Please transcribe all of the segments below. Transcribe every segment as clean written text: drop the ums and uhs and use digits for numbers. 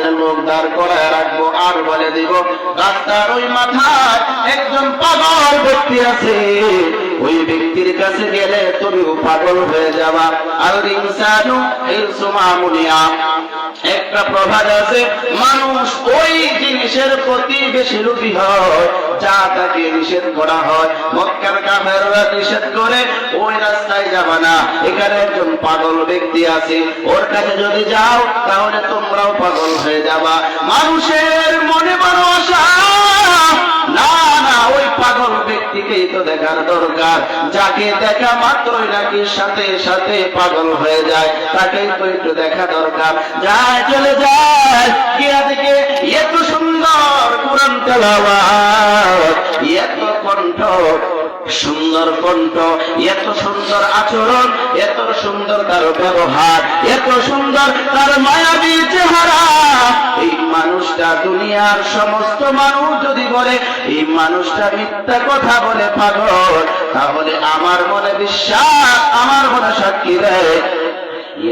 কিয়ামতের লোক দাঁড় করায় রাখবো আর বলে দিব রাস্তার ওই মাথায় একজন পাগল ব্যক্তি আছে, ওই ব্যক্তির কাছে গেলে তুমিও পাগল হয়ে যাবা। আল ইনসানু হিলসু মামুনিয়া, একটা প্রবাদ আছে, মানুষ ওই জিনিসের প্রতি বেশি লোভী হয় যা তাকে নিষেধ করা হয়। মক্কার কাফেররা নিষেধ করে ওই রাস্তায় যাবা না, এখানে একজন পাগল ব্যক্তি আছে, ওর কাছে যদি যাও তাহলে তোমরাও পাগল হয়ে যাবা। মানুষের মনে বড় আশা, না না ওই পাগল ব্যক্তিকেই তো দেখার দরকার, যাকে দেখা মাত্রই নাকি সাথে সাথে পাগল হয়ে যায়, তাকেই তো একটু দেখা দরকার। যায় চলে যায় গিয়া থেকে এত সুন্দর কোরআন তেলাওয়াত, এত কণ্ঠ সুন্দর কণ্ঠ, এত সুন্দর আচরণ, এত সুন্দর তার ব্যবহার, এত সুন্দর তার মায়াবী চেহারা। এই মানুষটা দুনিয়ার সমস্ত মানুষ যদি বলে এই মানুষটা মিথ্যা কথা বলে পাগল, তাহলে আমার মনে বিশ্বাস, আমার মনে সাক্ষী দেয়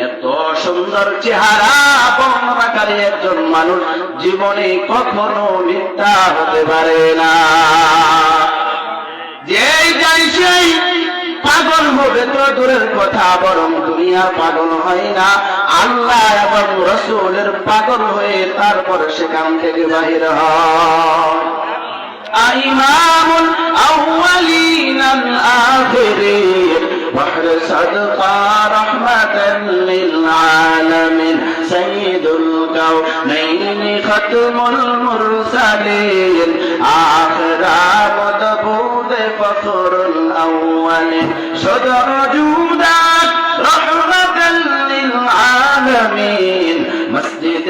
এত সুন্দর চেহারা বর্ণনাকারী একজন মানুষ জীবনে কখনো মিথ্যা হতে পারে না। যেই যাই সেই পাগল হবে তো দূরের কথা, বরং দুনিয়া পাগল হয় না, আল্লাহ এবং রাসূলের পাগল হয়ে তারপর সেখান থেকে বাহির হয়। ইমামুল আউয়ালিন আল আখিরিন بحر صدقا رحمة للعالمين سيد الكونين ختم المرسلين آخر مدبود فخر الأولين صدر جودات رحمة للعالمين مسجد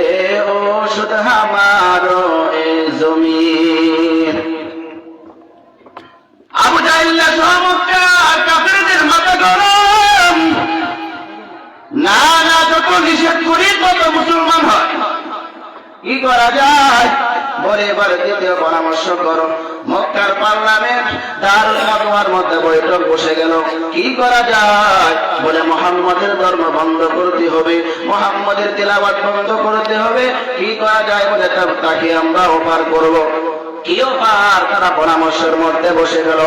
اوشد ہمارو اے زمین আবু জাহেল সমকার কাফেরদের মাথা গরম, না না যত নিষেধ করি তত মুসলমান হয়। কি করা যায় বলে এবার দ্বিতীয় পরামর্শ করো। মক্কার পার্লামেন্ট দারুল মাদওয়ার মধ্যে বৈঠক বসে গেল। কি করা যায় বলে মুহাম্মদের ধর্ম বন্ধ করতে হবে, মুহাম্মদের তিলাওয়াত বন্ধ করতে হবে। কি করা যায় বলে তাকে আমরা ওপার করব। তারা পরামর্শের মধ্যে বসে গেল।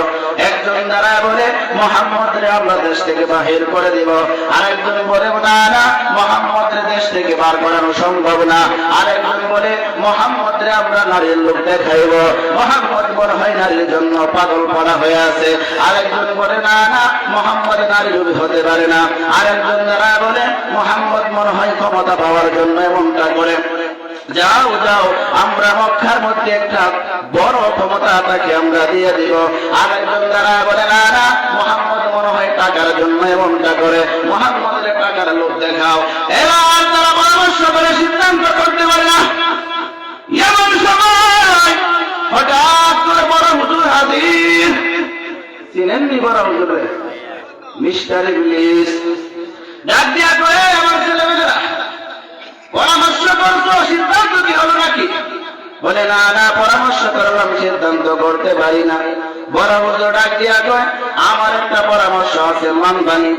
একজন দ্বারা বলে মুহাম্মদরে আমরা দেশ থেকে বাহির করে দিব, আরেকজন বলে না না মুহাম্মদরে দেশ থেকে বার করানো সম্ভব না, আরেকজন বলে মুহাম্মদরে আমরা নারীর লোক দেখাইব, মুহাম্মদ মনে হয় নারীর জন্য পাগল করা হয়ে আছে, আরেকজন বলে না না মুহাম্মদ নারী লোভী হতে পারে না, আরেকজন দ্বারা বলে মুহাম্মদ মনে হয় ক্ষমতা পাওয়ার জন্য এমনটা করে। যাও যাও আমরা মক্কার মধ্যে একটা বড় ক্ষমতা তাকে আমরা দিয়ে দিব। আরেকজন দ্বারা বলে না না মুহাম্মদ মনে হয় টাকার জন্য এমনটা করে, মুহাম্মদের টাকার লোক দেখাও। এবার তারা পরামর্শ করে সিদ্ধান্ত করতে পারে না। এমন সময় হঠাৎ করে বড় হুজুর হাজির। চিনেননি বড় হুজুরে? মিস্টার ইবলিস ডাক দিয়া কয়ে আমার ছেলেমেয়েরা পরামর্শ করছো, সিদ্ধান্ত কি হলো নাকি? বলে না না পরামর্শ করলাম, সিদ্ধান্ত করতে পারি না। বড় হুজুর ডাক দিয়া কয় আমার একটা পরামর্শ আছে মানবানি।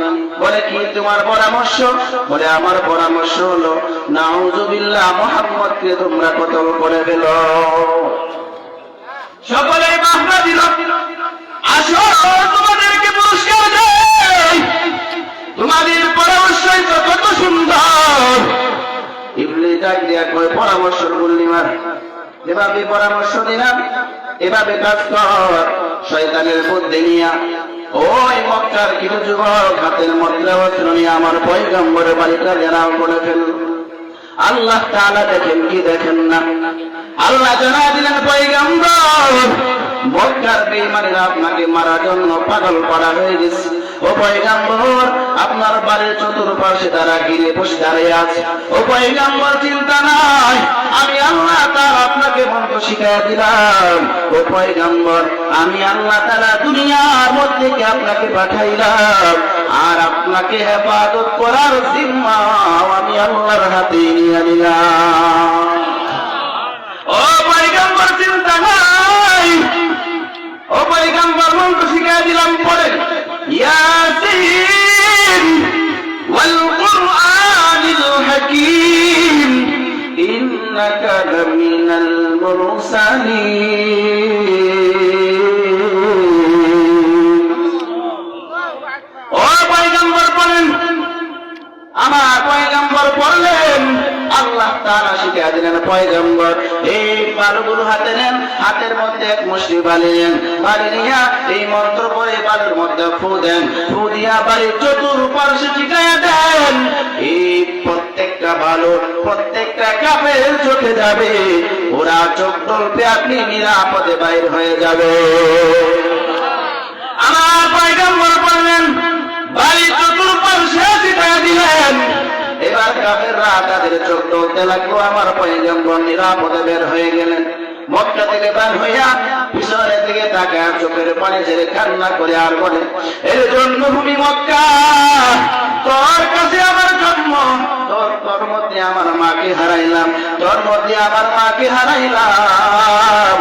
বলে কি তোমার পরামর্শ? বলে আমার পরামর্শ হলো নাউজুবিল্লাহ মুহাম্মদকে তোমরা কতল করে ফেলো। সকলে বাহবা দিল। আসো তোমাদেরকে পুরস্কার দেই, তোমাদের পরামর্শই তো কত সুন্দর। ইবলিস ডাক দিয়া কয় পরামর্শ করলি মার, যেভাবে পরামর্শ দিলাম এভাবে কাজ কর। শয়তানের বুদ্ধি নিয়া ওই মক্কার কিছু যুবক হাতের মধ্যে অস্ত্র নিয়ে আমার পয়গম্বরের বাড়িটা ঘেরাও করে ফেলল। আল্লাহ তাআলা দেখেন কি দেখেন না, আল্লাহ জানা দিলেন পয়গম্বর মক্কার বেঈমানেরা আপনাকে মারার জন্য পাগল করা হয়ে গেছে। ও পয়গম্বর আপনার বাড়ির চতুর্পাশে তারা ঘিরে বসে দাঁড়িয়ে আছে। ও পয়গম্বর চিন্তা নাই, আমি আল্লাহ তাআলা আপনাকে মন্ত্র শিখিয়ে দিলাম। ও পয়গম্বর আমি আল্লাহ তাআলা দুনিয়ার মধ্যে আপনাকে পাঠাইলাম, আর আপনাকে হেফাজত করার জিম্মা আমি আল্লাহর হাতে নিয়ে নিলাম। ও পয়গম্বর চিন্তা নাই, ও পয়গম্বর মন্ত্র শিখিয়ে দিলাম। পড়েন ইয়াসিন ওয়াল কুরআনিল হাকীম ইন্নাকা লামিনাল মুরসালিন। ও পয়গম্বর বলেন, আমার পয়গম্বর বললেন, আল্লাহ তাআলা শিখিয়ে দিলেন, পয়গম্বর এই বালুগুলো হাতে নেন, হাতের মধ্যে এক মুষ্টি বালি নেন, বালি নিয়া এই মন্ত্র পড়ে বালুর মধ্যে ফু দেন, ফু দিয়া বালির চতুর্পার্শ্বে ছিটাইয়া দেন। এই প্রত্যেকটা বালু প্রত্যেকটা কাফের চোখে যাবে, ওরা চোখ টলবে, আপনি নিরাপদে বাইর হয়ে যাবে। আমার পয়গম্বর বললেন, বালি চতুর্পার্শ্বে ছিটাইয়া দিলেন। এবার কাফেররা তাদের চোখ টলতে লাগলো, আমার পয়গম্বর নিরাপদে বের হয়ে গেলেন। মক্কা থেকে বের হইয়া পিছনের দিকে তাকায় চোখের পানি ছেড়ে কান্না করে আর বলে, এর জন্মভূমি মক্কা, তোর কাছে আমার জন্ম, তোর মধ্যে আমার মাকে হারাইলাম, তোর মধ্যে আমার মাকে হারাইলাম।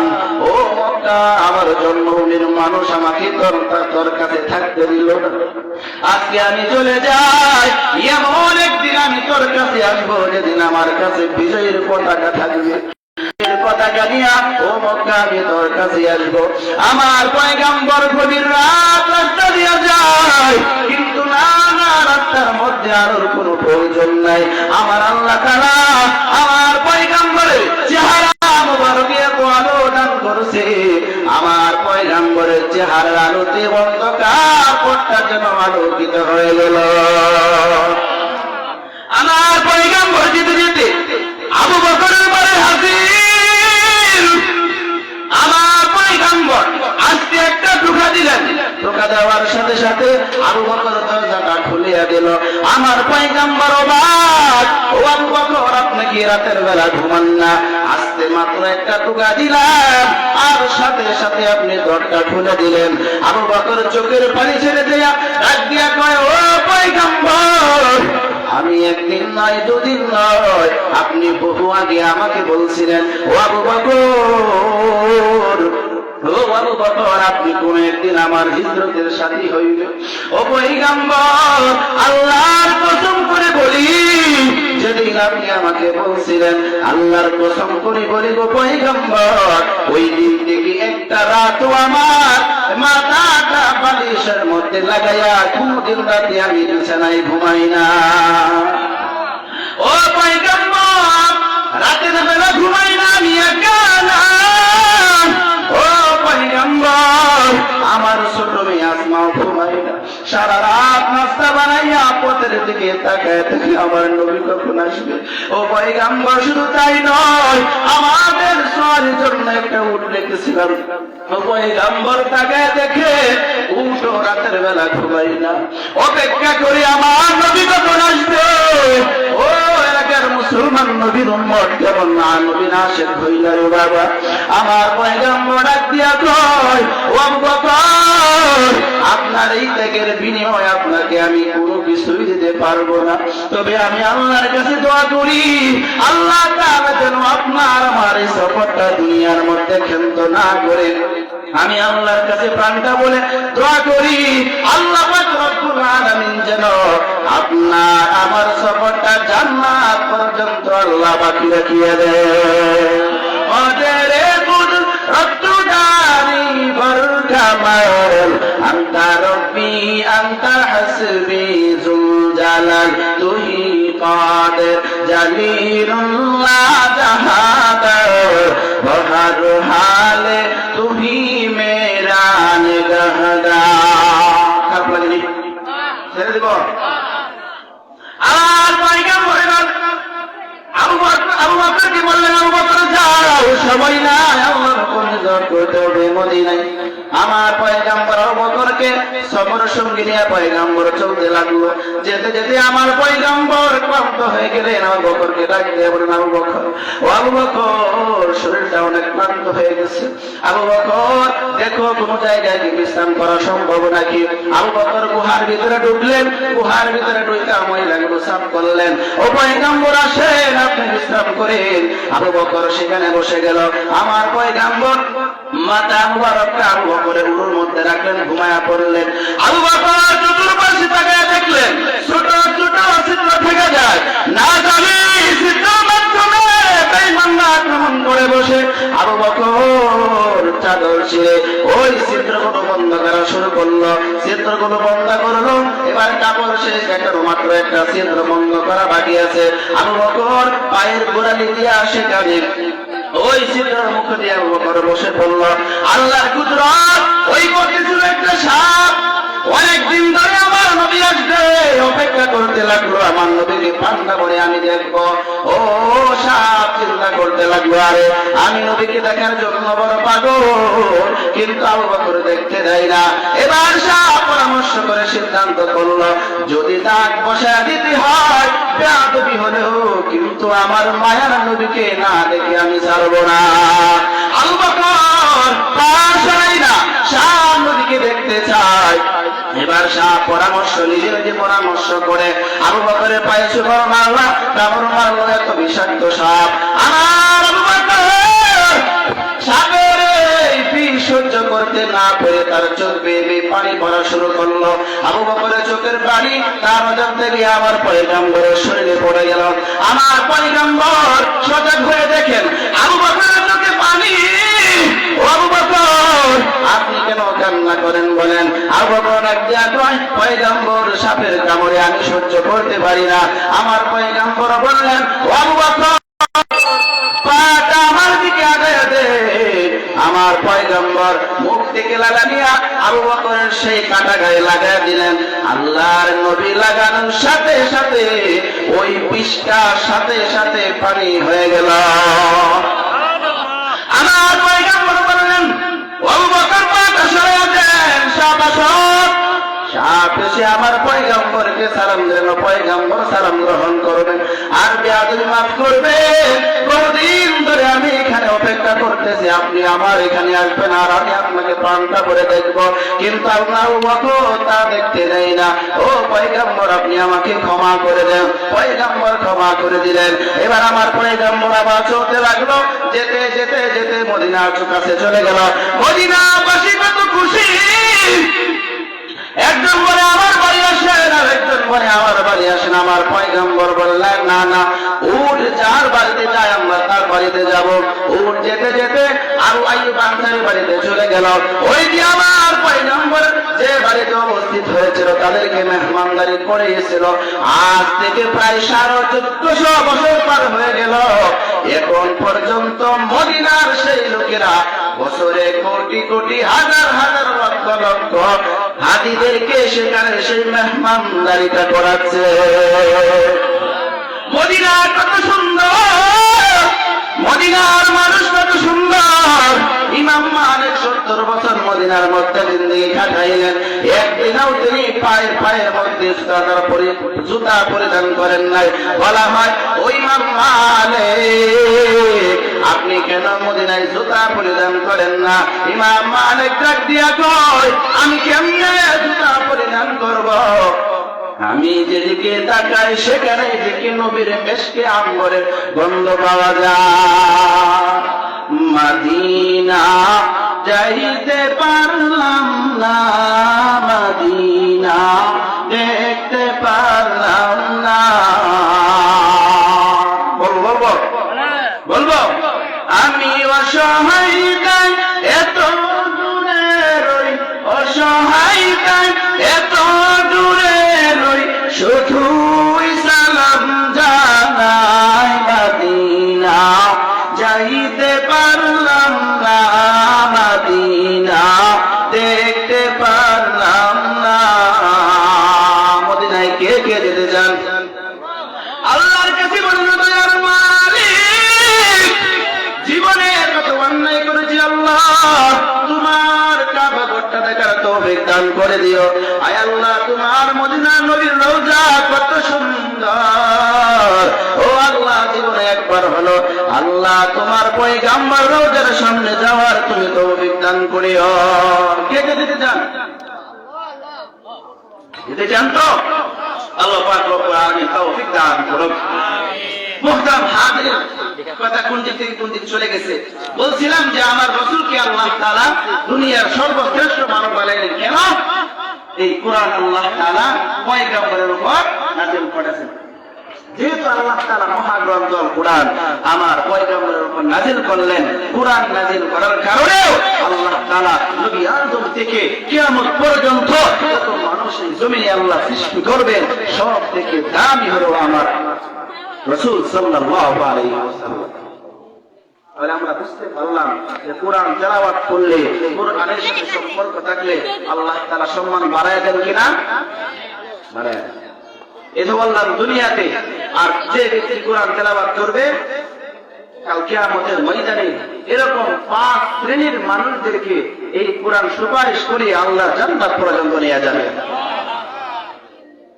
ও মক্কা, আমার জন্মভূমির মানুষ আমাকে তোর কাছে থাকতে দিল না। আজকে আমি চলে যাই, এমন একদিন আমি তোর কাছে আসবো যেদিন আমার কাছে বিজয়ের পতাকা থাকবে, পতাকা নিয়া ও মক্কা আমি তোর কাছে আসবো। আমার পয়গম্বর গভীর রাত রাস্তা দিয়ে যায়, কিন্তু না না, রাস্তার মধ্যে আলোর কোনো প্রয়োজন নাই। আমার আল্লাহ তাআলা আমার পয়গম্বরের চেহারা মুবারকে এত আলো দান করেছে, আমার পয়গম্বরের চেহারার আলোতে অন্ধকার পথটা যেন আলোকিত হয়ে গেল। আমার পয়গম্বর যেতে যেতে আবু বকরের বাড়ি হাজির। আমার পয়গম্বর আজকে একটা ঢোকা দিলেন, ঢোকা দেওয়ার সাথে সাথে আবু বকর দরজাটা খুলিয়া দিল। আমার পয়গম্বর অবাক, ও আবু বকর, আপনি কি রাতের বেলা ঘুমান না? আজকে মাত্র একটা ঢোকা দিলাম আর সাথে সাথে আপনি দরজা খুলে দিলেন। আবু বকর চোখের পানি ছেড়ে দেয়া ডাক দিয়া কয়, ও পয়গম্বর, আমি একদিন নয় দুদিন নয়, আপনি বহু আগে আমাকে বলছিলেন, ও আবু বকর, ও আবু বকর, আপনি কোন একদিন আমার হিজরতের সাথী হইবে। ও পয়গম্বর, আল্লাহর কসম করে বলি, যেদিন আপনি আমাকে বলছিলেন, আল্লাহর কসম করে বলি গো পয়গম্বর, ওই দিন থেকে একটা রাতও আমার মাথাটা বালিশের মধ্যে লাগাইয়া কোনদিন রাতে আমি বিছানায় ঘুমাই না। ও পয়গম্বর, রাতের বেলা ঘুমাই না আমি একা না। ও পয়গম্বর, আমার ছোট মেয়ে আসমাও ঘুমাই না, সারা রাত নাস্তা বানাইয়া পথের দিকে তাকায় থাকে আমার নবী কখন আসবে। ও পয়গম্বর, শুধু তাই নয়, আমাদের সওয়ারের জন্য একটা উট রেখেছিলাম, ও পয়গম্বর তাকায় দেখে উটও রাতের বেলা ঘুমাই না, অপেক্ষা করি আমার নবী কখন আসবে। ও এলাকার মুসলমান নবীর উম্মত কেমন না নবী না শেখ হইলা রে বাবা। আমার পয়গম্বর ডাক দিয়া কয়, ও আবু বকর, আপনার এই ত্যাগের বিনিময়ে আপনাকে আমি কোনো কিছুই দিতে পারবো না, তবে আমি আল্লাহর কাছে দোয়া করি, আল্লাহ তাআলা যেন আপনার আমার এই সফরটা দুনিয়ার মধ্যে ক্ষান্ত না করে। আমি আল্লাহর কাছে প্রাণটা বলে দোয়া করি, আল্লাহ পাক রব্বুল আলামিন যেন আপনার আমার সফরটা জান্নাত পর্যন্ত আল্লাহ বাকি রাখিয়ে দেয়। ওরে কুদরত দানি বরকামাল, আনতা রব্বি আনতা হাসবি যুল জালাল, তুহি কাদের জালিলুল্লাহ জাহাদার, বহর হালে তুহি মেরা নিগাহদার। খারাপ লাগেনি? ছেড়ে দিব। আর পয়গম্বর আবু বকরকে বললেন, আবু বকর যাও, সময় নাই, আল্লাহর হুকুম হিজরত করতে হবে মদিনায়। আমার পয়গম্বর আবু বকরকে সফর সঙ্গী নিয়ে পয়গম্বর চলতে লাগলো। যেতে যেতে আমার পয়গম্বর ক্লান্ত হয়ে গেলেন। আবু বকরকে ডাক দিয়ে বললেন, আবু বকর, ও আবু বকর, শরীরটা অনেক ক্লান্ত হয়ে গেছে, আবু বকর দেখো কোন জায়গায় কি বিশ্রাম করা সম্ভব নাকি। আবু বকর গুহার ভিতরে ঢুকলেন, গুহার ভিতরে ঢুকে মহিলাগুলো সাফ করলেন। ও পয়গম্বর আসেন, আপনি বিশ্রাম করেন। আবু বকর সেখানে বসে গেল। আমার পয়গম্বর মাথা মুবারকটা আবু বকরের উরুর মধ্যে রাখলেন, ঘুমায়া পড়লেন। আবু বকর চতুর্পাশে তাকায় দেখলেন ছোট ছোট ছিদ্র থেকে যায়, না জানি ছিদ্রের মাধ্যমে বেঈমান ছিঁড়ে ওই ছিদ্রগুলো বন্ধ করা শুরু করলো। ছিদ্রগুলো বন্ধ করলো, এবার কাপড় শেষ, একটা মাত্র একটা ছিদ্র বন্ধ করা বাকি আছে। আবু বকর পায়ের গোড়ালি দিয়ে সেখানে ওই ছিদ্রের মুখ দিয়ে আবু বকর বসে পড়লো। আল্লাহর কুদরত, ওই পথে ছিল একটা সাপ। অনেকদিন ধরে আমার নবী আসবে অপেক্ষা করতে লাগলো, আমার নবীকে পান্ডা করে আমি দেখবো। ও সাপ চিন্তা করতে লাগলো, আরে আমি নবীকে দেখার জন্য বড় পাগল, কিন্তু আবু বকর দেখতে দেয় না। এবার সাপ পরামর্শ করে সিদ্ধান্ত করলো, যদি দাঁত বসায় দিতে হয় বেয়াদবি হলেও কিন্তু আমার মায়ার নবীকে না দেখে আমি ছাড়বো না। আবু বকর পাশাই না, সাপ নবীকে দেখতে চায়। এবার সাপ পরামর্শ নিজে নিজে পরামর্শ করে আবু বকরের পায়ে চুমড় মারলা, কামড় মারলো, এত বিষাক্ত সাপ। আমার আবু বকর সাপের বিষ সহ্য করতে না পেরে তার চোখ বেয়ে পানি পড়া শুরু করলো। আবু বকরের চোখের পানি তার অজান্তে গিয়ে আমার পয়গম্বরের শরীরে পড়ে গেল। আমার পয়গম্বর সজাগ হয়ে দেখেন আবু বকরের চোখে পানি। আবু বকর আপনি কেন কান্না করেন বলেন? আবু বকর একদিন কয়, পয়গম্বর সাপের কামড়ে আমি সহ্য করতে পারি না। আমার পয়গম্বর বললেন, আবু বকর পাটা আমার দিকে আগায় দে। আমার পয়গম্বর মুখ থেকে লাগানিয়া আবু বকরের সেই কাটা গায়ে লাগায় দিলেন। আল্লাহর নবী লাগানোর সাথে সাথে ওই বিষটা সাথে সাথে পানি হয়ে গেল। আমার পয়গম্বর বললেন, আবু বকর পাটা সরিয়ে দেন, সাপ আসুক। সাপ এসে আমার পয়গম্বরকে সালাম দিলেন, পয়গম্বর সালাম গ্রহণ করবেন আর বেয়াদবি মাফ করবেন। বহুদিন ধরে আমি এখানে অপেক্ষা করতেছি, আপনি আমার এখানে আসবেন আর আমি আপনাকে প্রাণটা করে দেখবো, কিন্তু আপনার আবু বকর তা দেখতে দেয় না। ও পয়গম্বর আপনি আমাকে ক্ষমা করে দেন। পয়গম্বর ক্ষমা করে দিলেন। এবার আমার পয়গম্বর আবার চলতে লাগলো, যেতে যেতে যেতে মদিনার কাছে চলে গেল। মদিনাবাসী কত খুশি, একজন বলে আমার বাড়ি আসেন আর একজন বলে আমার বাড়ি আসেন। আমার পয়গম্বর বললেন, না না, উট যার বাড়িতে যায় আমরা তার বাড়িতে যাব। উট যেতে যেতে আবু আইয়ুব আনসারীর বাড়িতে চলে গেল। ওই যে আমার পয়গম্বর যে বাড়িতে উপস্থিত হয়েছিল তাদেরকে মেহমানদারি করেছিল। আজ থেকে প্রায় 1450 বছর পার হয়ে গেল, এখন পর্যন্ত মদিনার সেই লোকেরা বছরে কোটি কোটি হাজার হাজার লক্ষ লক্ষ হাজিদেরকে সেখানে সেই মেহমানদারিটা করাচ্ছে। মদিনা কত সুন্দর, মদিনার মানুষ কত সুন্দর। ইমাম মালিক 70 বছর মদিনার মধ্যে জিন্দেগি কাটাইলেন, একদিনও তিনি পায়ের মধ্যে জুতা পরিধান করেন নাই। বলা হয় ওই ইমাম মালিক আপনি কেন মদিনায় জুতা পরিধান করেন না? ইমাম মালিক ডাক দিয়া কয়, আমি কেমনে জুতা পরিধান করব? আমি যেদিকে তাকাই সেখানে দেখি নবীর মেশকে আম্বরের গন্ধ পাওয়া যায়। মদিনা যাইতে পারলাম না, মদিনা দেখতে পারলাম না। বলবো বলবো আমি অসহায় তাই এত দূরে রই, অসহায় তাই এত দূরে রই, শুধুই সালাম জানাই। মদিনা যাইতে পারলাম না, মদিনা দেখতে পারলাম না। মদিনায় কে কে যেতে চান? আল্লাহর কাছে বলুন, দয়ার মালিক জীবনের কত অন্যায় করেছি, আল্লাহ তোমার কাবা ঘরটা দেখার তৌফিক দান করে দিও। আয় আল্লাহ তোমার মদিনা নবীর রওজা কত সুন্দর। ও আল্লাহ জীবনে একবার হলো আল্লাহ তোমার পয়গম্বর রওজার সামনে যাওয়ার তুমি তৌফিক দান করিও। কে কে যেতে চান? যেতে চান তো? আল্লাহ পাক রব্বুল আলামিন তৌফিক দান করুন। মুহতারাম হাজির, কথা কোন দিক থেকে কোন দিক চলে গেছে। বলছিলাম যে আমার রাসূলকে আল্লাহ তাআলা দুনিয়ার সর্বশ্রেষ্ঠ মানব বানাইলেন কেন? এই কোরআন আল্লাহ তাআলা পয়গম্বরের উপর নাযিল করেছেন। যেহেতু আল্লাহ তাআলা মহাগ্রন্থ কোরআন আমার পয়গম্বরের উপর যখন নাজিল করলেন, কোরআন নাজিল করার কারণেও আল্লাহ তাআলা নবী আদম থেকে কিয়ামত পর্যন্ত যত মানুষ এই জমিনে আল্লাহ সৃষ্টি করবেন সব থেকে দামি হলো আমার রাসূল সাল্লাল্লাহু আলাইহি ওয়াসাল্লাম। তাহলে আমরা বুঝতে পারলাম যে কোরআন তেলাওয়াত করলে, কোরআনের সাথে সম্পর্ক থাকলে আল্লাহ তাআলা সম্মান বাড়ায় দেন কিনা? বাড়ায়। এই তো বললাম দুনিয়াতে। আর যে ব্যক্তি কোরআন তেলাওয়াত করবে কাল কিয়ামতের ময়দানে এরকম 5 শ্রেণীর মানুষদেরকে এই কোরআন সুপারিশ করে আল্লাহ জান্নাত পর্যন্ত নিয়ে যাবে।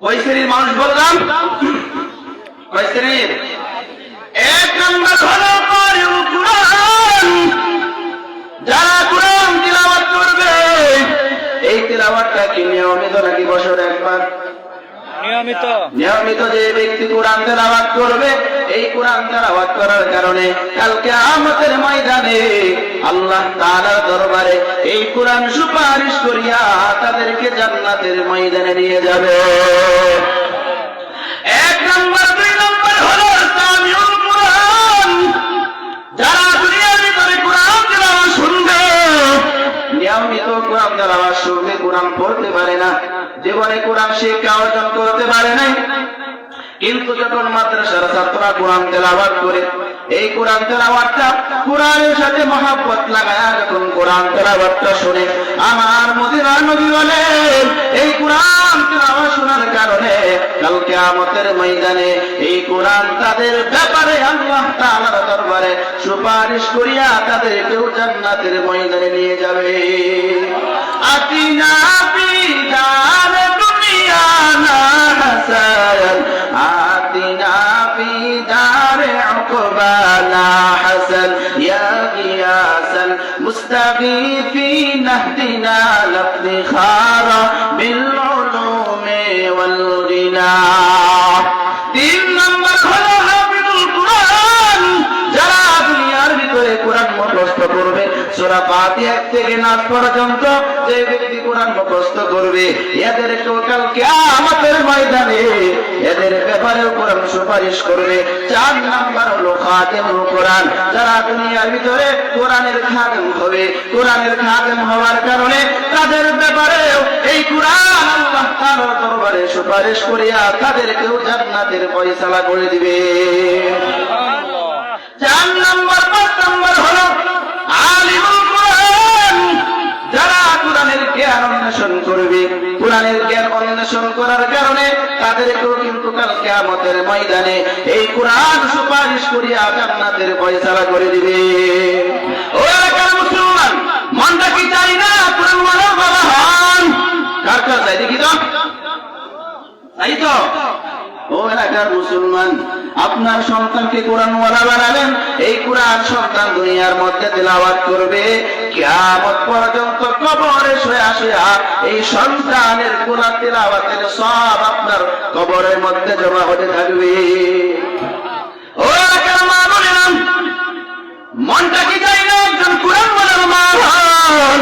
কয় শ্রেণীর মানুষ বললাম? কয় শ্রেণীর? এক নম্বর হলো কারিউল কুরআন, যারা কোরআন তিলাওয়াত করবে। এই তিলাওয়াতটা কি নিয়মিত নাকি বছরে একবার? নিয়মিত। নিয়মিত যে ব্যক্তি কোরআন তেলাওয়াত করবে, এই কোরআন তেলাওয়াত করার কারণে কাল কিয়ামতের ময়দানে আল্লাহ তাআলার দরবারে এই কোরআন সুপারিশ করিয়া তাদেরকে জান্নাতের ময়দানে নিয়ে যাবে। এক নম্বর। 2 নম্বর হলো সামিউল কুরআন, যারা দুনিয়ার ভিতরে কোরআন তেলাওয়াত শুনবে, নিয়মিত কোরআন তেলাওয়াত শুনবে, কোরআন পড়তে পারে না, জীবনে কোরআন শিক্ষা অর্জন করতে পারে নাই, কিন্তু যখন মাদ্রাসার ছাত্ররা কোরআন তেলাওয়াত করে, এই কোরআন তেলাওয়াতটা কোরআনের সাথে মহব্বত লাগায়া যখন কোরআন তেলাওয়াতটা শুনে, আমার মদিনার নবী বলেন এই কোরআন তেলাওয়াত শোনার কারণে কাল কিয়ামতের ময়দানে এই কোরআন তাদের ব্যাপারে আল্লাহ তাআলার দরবারে সুপারিশ করিয়া তাদেরকেও জান্নাতের ময়দানে নিয়ে যাবে। আতিনা বিদার দুনিয়া না হাসান, আতিনা বিদার উকবানা হাসান, ইয়া গিয়াসাল মুস্তাগীথিন আহদিনা লাফতিখারা বিল উলুমি ওয়াল গিনা। 3 নম্বর হলো হাফিজুল কুরআন, যারা দুনিয়ার ভিতরে কোরআন মুখস্থ করবে, সূরা ফাতিহা থেকে নাস পর্যন্ত যে ব্যক্তি কোরআন মুখস্থ করবে, এদেরকেও কাল কিয়ামতের ময়দানে এদের ব্যাপারে কোরআন সুপারিশ করবে। 4 নম্বর হলো খাতেমুল কোরআন, যারা দুনিয়ার ভিতরে কোরআনের খাদেম হবে, কোরআনের খাদেম হওয়ার কারণে তাদের ব্যাপারেও এই কোরআন আল্লাহ তাআলার দরবারে সুপারিশ করিয়া তাদেরকেও জান্নাতের ফয়সালা করে দিবে। 4 নম্বর। 5 নম্বর হলো আলিমুল কোরআন, যারা কোরআনের জ্ঞান অন্বেষণ করবে, কোরআনের জ্ঞান অন্বেষণ করার কারণে তাদেরকেও কিন্তু কাল কিয়ামতের ময়দানে এই কোরআন সুপারিশ করিয়া জান্নাতের ফয়সালা করে দিবে। ও এলাকার মুসলমান, মনটা কি চাই না কোরআন ওয়ালা বাবা হন? কার কার চাই দেখি তো? তাই তো? ও এলাকার মুসলমান, আপনার সন্তানকে কোরআনওয়ালা বানাবেন, এই কোরআন সন্তান দুনিয়ার মধ্যে তেলাওয়াত করবে, কিয়ামত পর্যন্ত কবরে শুয়ে শুয়ে এই সন্তানের কোরআন তেলাওয়াতের সব আপনার কবরের মধ্যে জমা হতে থাকবে। ও এলাকার মা বোনেরা, মনটা কি চাই না একজন কোরআনওয়ালার মা হন?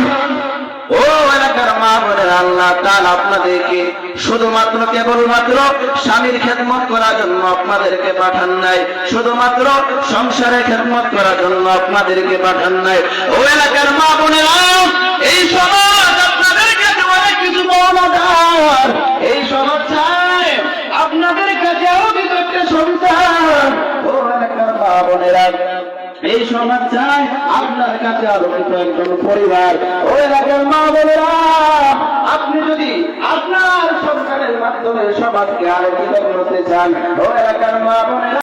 ও এলাকার মা বোনেরা, আল্লাহ তাআলা আপনাদেরকে শুধুমাত্র কেবলমাত্র স্বামীর খেদমত করার জন্য আপনাদেরকে পাঠান নাই, শুধুমাত্র সংসারে খেদমত করার জন্য আপনাদেরকে পাঠান নাই। ও এলাকার মা বোনেরা, এই সমাজ আপনাদের কাছে অনেক কিছু পাওনাদার, এই সমাজ চায় আপনাদের কাছে আরো কিছু একটা সন্তান। ও এলাকার মা বোনেরা, এই সমাজ চায় আপনার কাছে আরো কিছু একজন পরিবার। ও এলাকার মা বোনেরা, আপনি যদি আপনার সন্তানের মাধ্যমে সমাজকে আরো কিছু করতে চান, ও এলাকার মা বোনেরা